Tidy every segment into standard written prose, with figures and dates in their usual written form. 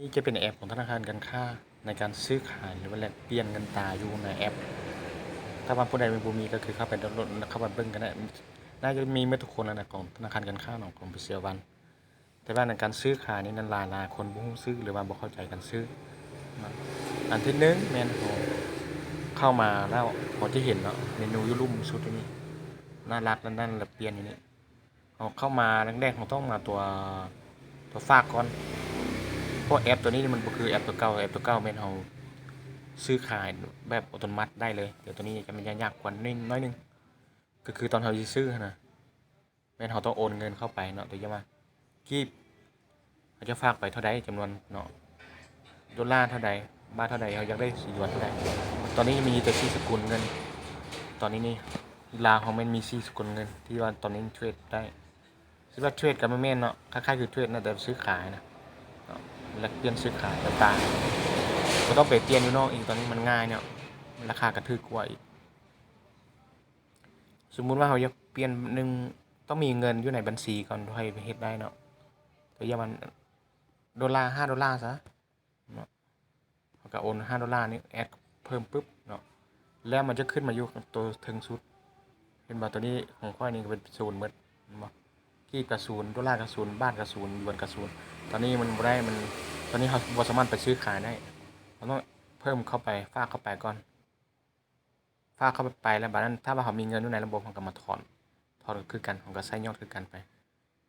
นี่จะเป็นแอปของธนาคารการค้าในการซื้อขายหรือว่าแลกเปลี่ยนเงินตราอยู่ในแอปถ้าว่าผู้ใดมีบ่มีก็คือเข้าไปดาวน์โหลดเข้าไปเบิ่งกันได้น่าจะมีหมดทุกคนแล้วนะของธนาคารการค้าของพิเศษวันแต่ว่าในการซื้อขายนี่นั้นหลายคนบ่ฮู้ซื้อหรือว่าบ่เข้าใจกันซื้ออันที่หนึ่งแม่นโหเข้ามาแล้วพอจะเห็นเนาะเมนูอยู่ลุ่มสุดนี้น่ารักนั่นแหละเปลี่ยนอยู่นี่เอาเข้ามาแรกๆเราต้องมาตัวฝากก่อนเพราะแอปตัวนี้มันบ่คือแอปตัวเก่าแม่นเฮาซื้อขายแบบอัตโนมัติได้เลยเดี๋ยวตัวนี้จะมันยากกว่านิดน้อยนึงก็คือตอนเฮาสิซื้อนะแม่นเฮาต้องโอนเงินเข้าไปเนาะตัวอย่างว่ากีบเขาจะฝากไปเท่าใดจำนวนเนาะดอลลาร์เท่าใดบาทเท่าใดเฮาอยากได้สีหยวนเท่าใดตอนนี้มีแต่4สกุลเงินตอนนี้นี่ลาวของมันมี4สกุลเงินที่ว่าตอนนี้เทรดได้สิว่าเทรดก็บ่แม่นเนาะคล้ายๆคือเทรดนะแต่ซื้อขายนะแลกเปลี่ยนซื้อขายต่างๆก็ต้องไปเปลี่ยนอยู่นอกอีกตอนนี้มันง่ายเนี่ยราคาก็ถูกกว่าอีกสมมุติว่าเฮาอยากเปลี่ยนหนึ่งต้องมีเงินอยู่ในบัญชีก่อนค่อยไปเฮ็ดได้เนาะตัวอย่างมันดอลลาร์$5ซะเนาะเฮาก็โอน$5นี่แอดเพิ่มปึ๊บเนาะแล้วมันจะขึ้นมาอยู่ตัวถึงสุดเห็นบ่ตัวนี้ของข้อยนี่ก็เป็น0หมดเห็นบ่กีบก็0ดอลลาร์ก็0บาทก็0หยวนก็0ตอนนี้มันบ่ได้มันตอนนี้เฮาบ่สามารถไปซื้อขายได้เราต้องเพิ่มเข้าไปฝากเข้าไปก่อนฝากเข้าไปแล้วบัดนั้นถ้าว่าเขามีเงินอยู่ในระบบเขาก็มาถอนก็คือกันเขาก็ใช้ยอดคือกันไป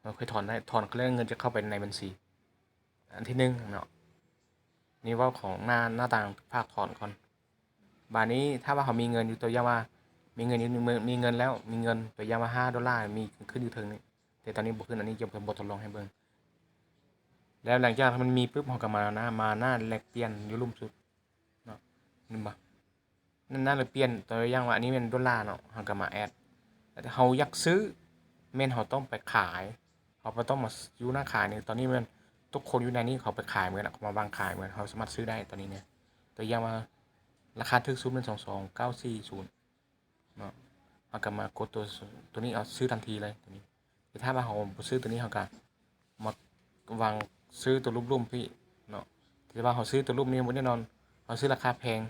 เราค่อยถอนได้ถอนแล้วเงินจะเข้าไปในบัญชีอันที่1เนาะนี่ว่าของหน้าต่างภาคถอนก่อนบัดนี้ถ้าว่าเขามีเงินอยู่ตัวอย่างว่ามีเงินอยู่มีเงินแล้วมีเงินตัวอย่างว่า$5มีขึ้นอยู่ถึงนี่แต่ตอนนี้บ่ขึ้นอันนี้จะบ่ทดลองให้เบิ่งแล้วหลังจากมันมีปึ๊บเขาก็มาหน้าแลกเปลี่ยนอยู่ลุ่มสุดเนาะเห็นบ่นั่นแลกเปลี่ยนตัวอย่างว่าอันนี้เป็นดอลลาร์เนาะเขาก็มาแอดแต่เขาอยากซื้อแม่นเขาต้องไปขายเขาบ่ต้องมาอยู่หน้าขายนี่ตอนนี้มันทุกคนอยู่ในนี้เขาไปขายเหมือนเขามาวางขายเหมือนเขาสามารถซื้อได้ตอนนี้เนี่ยตัวอย่างว่าราคาถูกสุดมัน22940เนาะเขาก็มากดตัวนี้เอาซื้อทันทีเลยตัวนี้แต่ถ้าว่าเขาบ่ซื้อตัวนี้เขาก็มาวางซื้อตัวรูปพี่เนาะแต่ว่าเขาซื้อตัวรูปนี้บ่แน่นอนเขาซื้อราคาแพง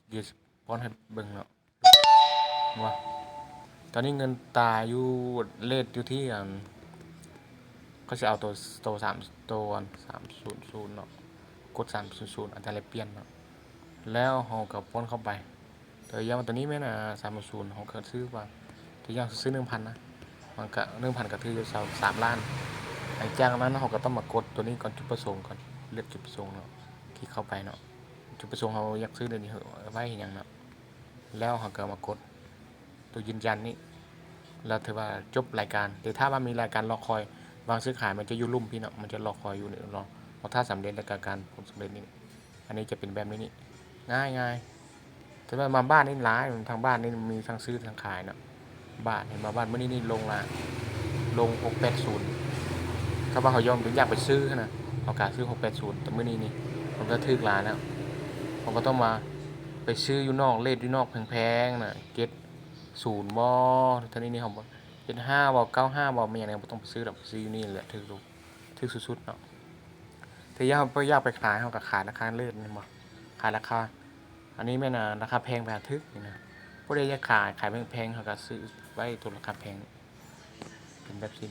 เดี๋ยวป้อนให้เบิ่งเนาะว่าตอนนี้เงินตราอยู่เรตอยู่ที่เขาจะเอาตัว3ตัว300เนาะกด300อันตรายเปลี่ยนเนาะแล้วเฮาก็ป้อนเข้าไปตัวอย่างว่าตัวนี้แม่น300เฮาก็ซื้อว่าตัวอย่างซื้อ 1,000 นะมันก็ 1,000 ก็ถืออยู่3ล้านหลังจากนั้นเฮาก็ต้องมากดตัวนี้ก่อนจุดประสงค์ก่อนเลือกจุดประสงค์เนาะคลิกเข้าไปเนาะจุดประสงค์เฮาอยากซื้อตัวนี้ไว้เฮ็ดหยังเนาะแล้วเฮาก็มากดตัวยืนยันนี้แล้วถือว่าจบรายการแต่ถ้าว่ามีรายการรอคอยวางซื้อขายมันจะอยู่ลุ่มพี่เนาะมันจะรอคอยอยู่เนี่ยรอพอถ้าสำเร็จแล้วการผลสำเร็จนี่อันนี้จะเป็นแบบนี้นี่ง่ายแต่ว่ามาบ้านนี่หลายทางบ้านนี่มีทั้งซื้อทั้งขายเนาะบ้านเห็นมาบ้านมื้อนี้นี่ลงละลง680ถ้าว่าเขายอมอยากไปซื้อนะเขากะซื้อ680แต่มื้อนี้นี่ผมก็ถึกหลายแล้วผมก็ต้องมาไปซื้ออยู่นอกเลทอยู่นอกแพงๆน่ะเก็ต0บ่เท่านี้นี่ผม75บ่95บ่มีหยังบ่ต้องไปซื้อดอกซื้ออยู่นี่แหละถึกสุดๆเนาะถ้าอยากไปขายเขาก็ขายราคาเลิศนี่บ่ขายราคาอันนี้แม่นราคาแพงแบบทึกนี่นะผู้ใดอยากขายแพงๆเขาก็ซื้อไว้ตัวราคาแพงเป็นแบบนี้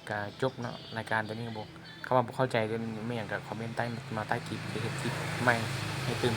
ก็จบเนาะรายการตัวนี้ก็บ่เข้าใจไม่หยังก็คอมเมนต์ใต้มาใต้คลิปสิเฮ็ดคลิปใหม่ให้ตื่น